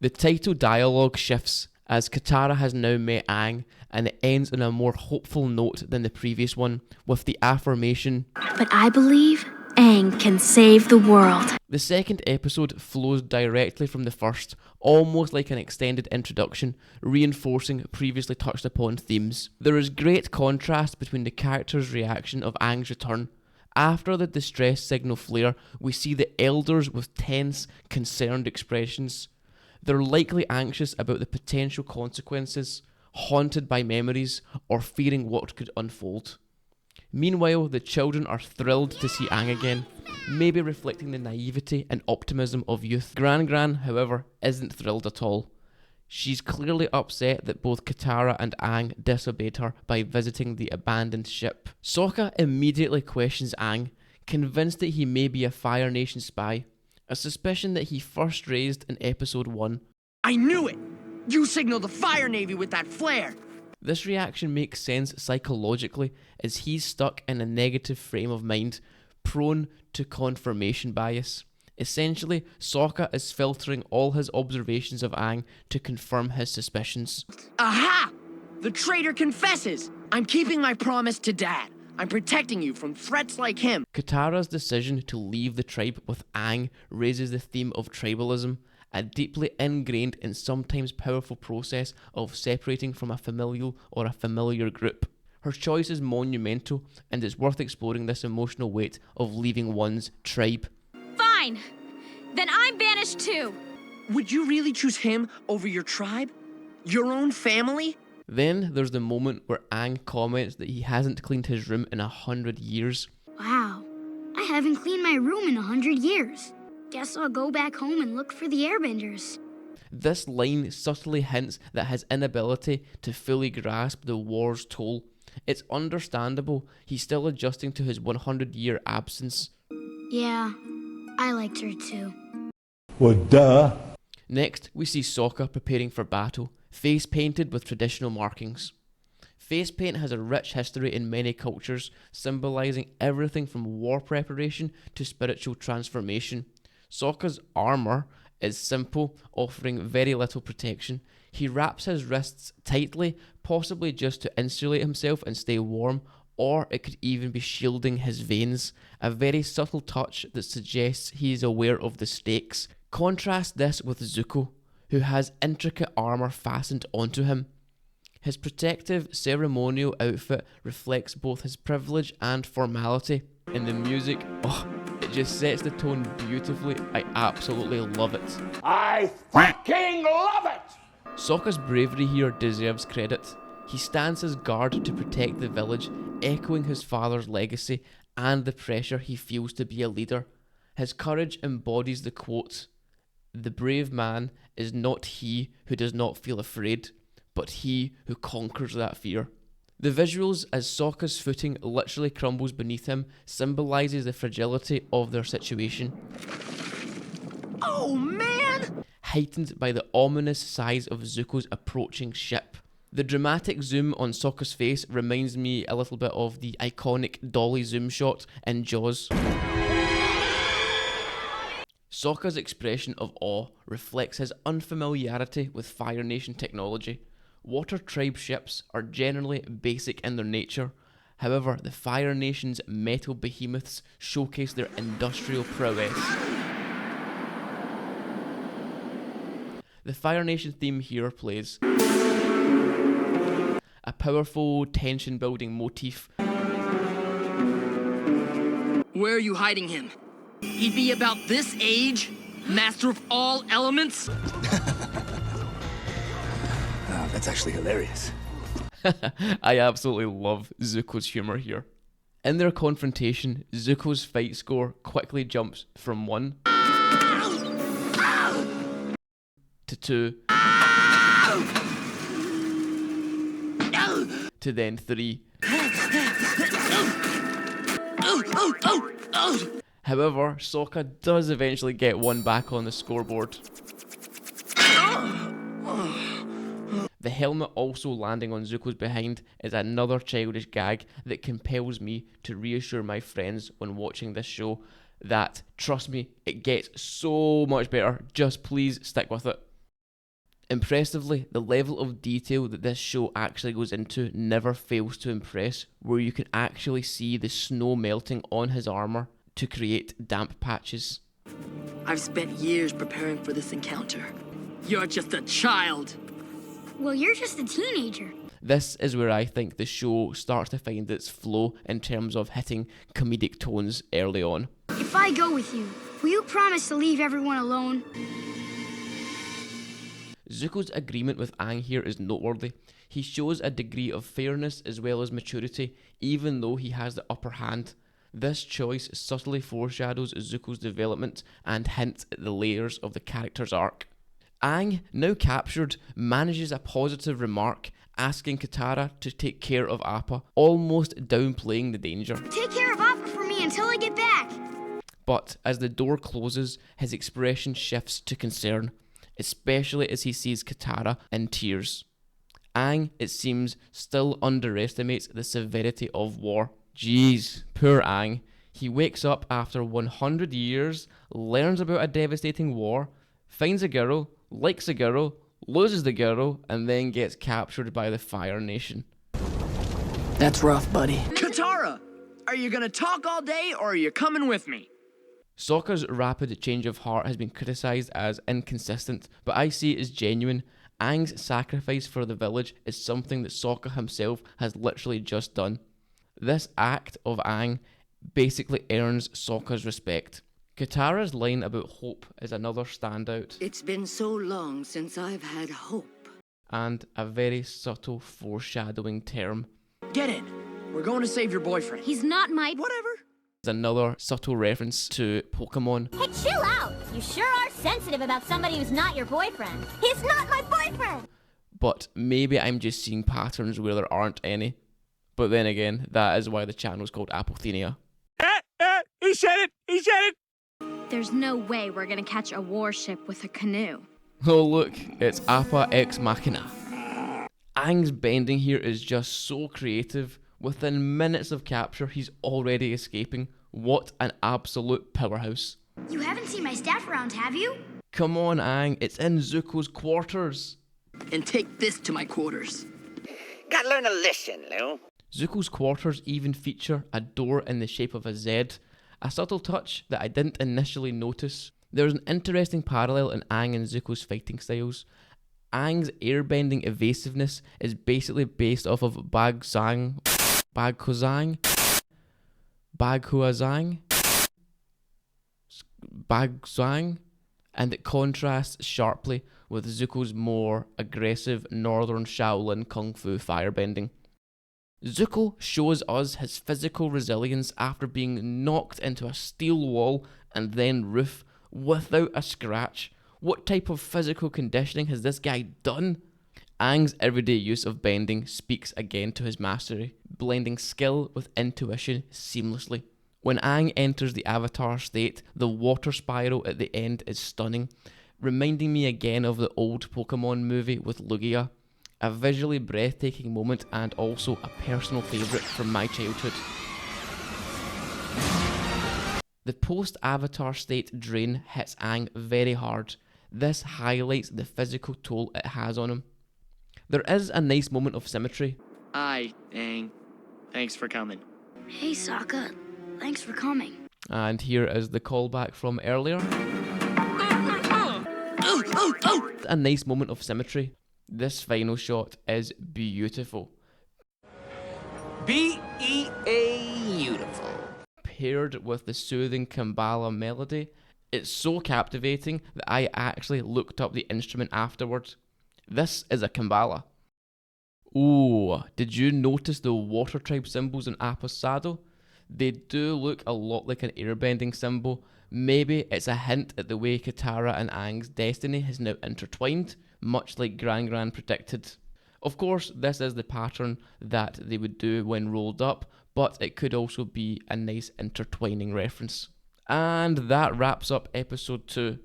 The title dialogue shifts as Katara has now met Aang, and it ends on a more hopeful note than the previous one, with the affirmation, "But I believe Aang can save the world." The second episode flows directly from the first, almost like an extended introduction, reinforcing previously touched upon themes. There is great contrast between the character's reaction of Aang's return. After the distress signal flare, we see the elders with tense, concerned expressions. They're likely anxious about the potential consequences, haunted by memories, or fearing what could unfold. Meanwhile, the children are thrilled to see Aang again, maybe reflecting the naivety and optimism of youth. Gran, however, isn't thrilled at all. She's clearly upset that both Katara and Aang disobeyed her by visiting the abandoned ship. Sokka immediately questions Aang, convinced that he may be a Fire Nation spy, a suspicion that he first raised in episode 1. "I knew it! You signaled the Fire Navy with that flare!" This reaction makes sense psychologically as he's stuck in a negative frame of mind, prone to confirmation bias. Essentially, Sokka is filtering all his observations of Aang to confirm his suspicions. Aha! The traitor confesses! I'm keeping my promise to Dad. I'm protecting you from threats like him. Katara's decision to leave the tribe with Aang raises the theme of tribalism, a deeply ingrained and sometimes powerful process of separating from a familial or a familiar group. Her choice is monumental, and it's worth exploring this emotional weight of leaving one's tribe. Fine. Then I'm banished too. Would you really choose him over your tribe? Your own family? Then there's the moment where Aang comments that he hasn't cleaned his room in 100 years. Wow, I haven't cleaned my room in 100 years. Guess I'll go back home and look for the airbenders. This line subtly hints that his inability to fully grasp the war's toll. It's understandable, he's still adjusting to his 100-year absence. Yeah, I liked her too. Well, duh. Next, we see Sokka preparing for battle, face painted with traditional markings. Face paint has a rich history in many cultures, symbolising everything from war preparation to spiritual transformation. Sokka's armour is simple, offering very little protection. He wraps his wrists tightly, possibly just to insulate himself and stay warm, or it could even be shielding his veins, a very subtle touch that suggests he is aware of the stakes. Contrast this with Zuko, who has intricate armour fastened onto him. His protective, ceremonial outfit reflects both his privilege and formality. And the music, it just sets the tone beautifully. I absolutely love it. I fucking love it! Sokka's bravery here deserves credit. He stands his guard to protect the village, echoing his father's legacy and the pressure he feels to be a leader. His courage embodies the quote, "The brave man is not he who does not feel afraid, but he who conquers that fear." The visuals as Sokka's footing literally crumbles beneath him symbolises the fragility of their situation. Oh, man! Heightened by the ominous size of Zuko's approaching ship. The dramatic zoom on Sokka's face reminds me a little bit of the iconic dolly zoom shot in Jaws. Sokka's expression of awe reflects his unfamiliarity with Fire Nation technology. Water tribe ships are generally basic in their nature. However, the Fire Nation's metal behemoths showcase their industrial prowess. The Fire Nation theme here plays a powerful tension-building motif. Where are you hiding him? He'd be about this age? Master of all elements? That's actually hilarious. I absolutely love Zuko's humour here. In their confrontation, Zuko's fight score quickly jumps from 1 to 2 to then 3. However, Sokka does eventually get one back on the scoreboard. The helmet also landing on Zuko's behind is another childish gag that compels me to reassure my friends when watching this show that, trust me, it gets so much better. Just please stick with it. Impressively, the level of detail that this show actually goes into never fails to impress, where you can actually see the snow melting on his armour to create damp patches. I've spent years preparing for this encounter. You're just a child. Well, you're just a teenager. This is where I think the show starts to find its flow in terms of hitting comedic tones early on. If I go with you, will you promise to leave everyone alone? Zuko's agreement with Aang here is noteworthy. He shows a degree of fairness as well as maturity, even though he has the upper hand. This choice subtly foreshadows Zuko's development and hints at the layers of the character's arc. Aang, now captured, manages a positive remark, asking Katara to take care of Appa, almost downplaying the danger. Take care of Appa for me until I get back. But as the door closes, his expression shifts to concern, especially as he sees Katara in tears. Aang, it seems, still underestimates the severity of war. Jeez, poor Aang. He wakes up after 100 years, learns about a devastating war, finds a girl, likes a girl, loses the girl, and then gets captured by the Fire Nation. That's rough, buddy. Katara! Are you gonna talk all day, or are you coming with me? Sokka's rapid change of heart has been criticised as inconsistent, but I see it as genuine. Aang's sacrifice for the village is something that Sokka himself has literally just done. This act of Aang basically earns Sokka's respect. Katara's line about hope is another standout, It's been so long since I've had hope. and a very subtle foreshadowing term. Get in. We're going to save your boyfriend. He's not my. Whatever. Is another subtle reference to Pokemon. Hey, chill out! You sure are sensitive about somebody who's not your boyfriend. He's not my boyfriend! But maybe I'm just seeing patterns where there aren't any. But then again, that is why the channel's called Applethenia. He said it! He said it! There's no way we're gonna catch a warship with a canoe. Oh look, it's Appa Ex Machina. Aang's bending here is just so creative. Within minutes of capture, he's already escaping. What an absolute powerhouse. You haven't seen my staff around, have you? Come on, Aang, it's in Zuko's quarters. And take this to my quarters. Gotta learn to listen, Lou. Zuko's quarters even feature a door in the shape of a Z, a subtle touch that I didn't initially notice. There's an interesting parallel in Aang and Zuko's fighting styles. Aang's airbending evasiveness is basically based off of Baghuazang, and it contrasts sharply with Zuko's more aggressive northern Shaolin kung fu firebending. Zuko shows us his physical resilience after being knocked into a steel wall and then roof without a scratch. What type of physical conditioning has this guy done? Aang's everyday use of bending speaks again to his mastery, blending skill with intuition seamlessly. When Aang enters the avatar state, the water spiral at the end is stunning, reminding me again of the old Pokemon movie with Lugia. A visually breathtaking moment and also a personal favourite from my childhood. The post-avatar state drain hits Aang very hard. This highlights the physical toll it has on him. There is a nice moment of symmetry. Aye, Aang. Thanks for coming. Hey, Sokka. Thanks for coming. And here is the callback from earlier. A nice moment of symmetry. This final shot is beautiful. Beautiful. Paired with the soothing Kambala melody, it's so captivating that I actually looked up the instrument afterwards. This is a Kambala. Ooh, did you notice the water tribe symbols in Appa's saddle? They do look a lot like an airbending symbol. Maybe it's a hint at the way Katara and Aang's destiny has now intertwined, much like Gran predicted. Of course, this is the pattern that they would do when rolled up, but it could also be a nice intertwining reference. And that wraps up episode 2.